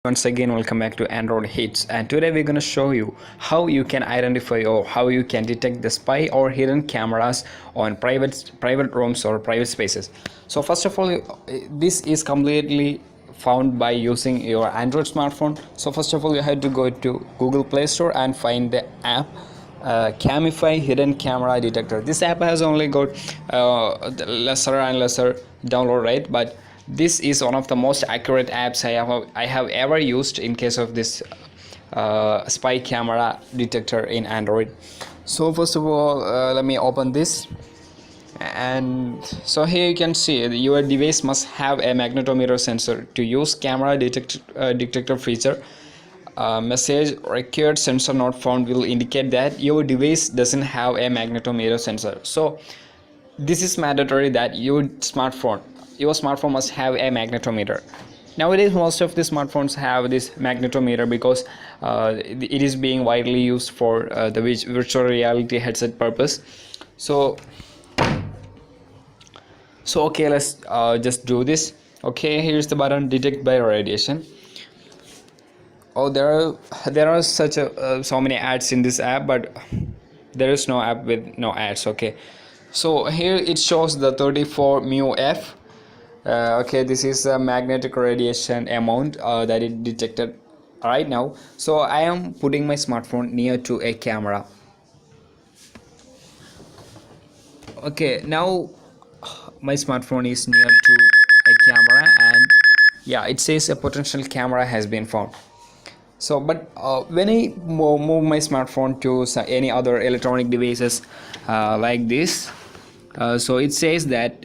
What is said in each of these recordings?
Once again, welcome back to Android Hits, and today we're going to show you how you can identify or how you can detect the spy or hidden cameras on private rooms or private spaces. So first of all, this is completely found by using your Android smartphone. So first of all, you have to go to Google Play Store and find the app Camify Hidden Camera Detector. This app has only got lesser and lesser download rate, but this is one of the most accurate apps I have ever used in case of this spy camera detector in Android. So first of all, let me open this, and so here you can see your device must have a magnetometer sensor. To use camera detector feature, message required sensor not found will indicate that your device doesn't have a magnetometer sensor. So this is mandatory that your smartphone must have a magnetometer. Nowadays most of the smartphones have this magnetometer because it is being widely used for the virtual reality headset purpose. So okay, let's just do this. Okay, here's the button, detect by radiation. Oh, there are such so many ads in this app, but there is no app with no ads. Okay, so here it shows the 34 mu f. Okay, this is a magnetic radiation amount that it detected right now. So I am putting my smartphone near to a camera. Okay, now my smartphone is near to a camera, and yeah, it says a potential camera has been found. So but when I move my smartphone to any other electronic devices like this, so it says that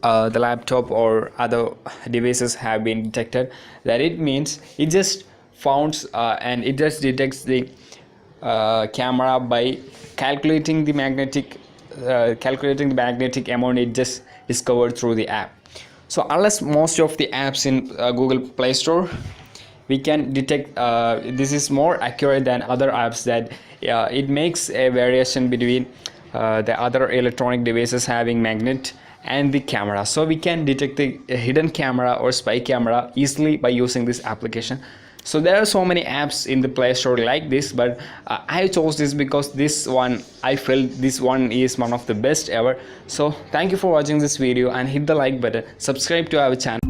the laptop or other devices have been detected. That it means it just founds and it just detects the camera by calculating the magnetic amount it just discovered through the app. So unless most of the apps in Google Play Store, we can detect this is more accurate than other apps that it makes a variation between the other electronic devices having magnet and the camera. So we can detect the hidden camera or spy camera easily by using this application. So there are so many apps in the Play Store like this, but I chose this because this one, I felt this one is one of the best ever. So thank you for watching this video, and hit the like button, subscribe to our channel.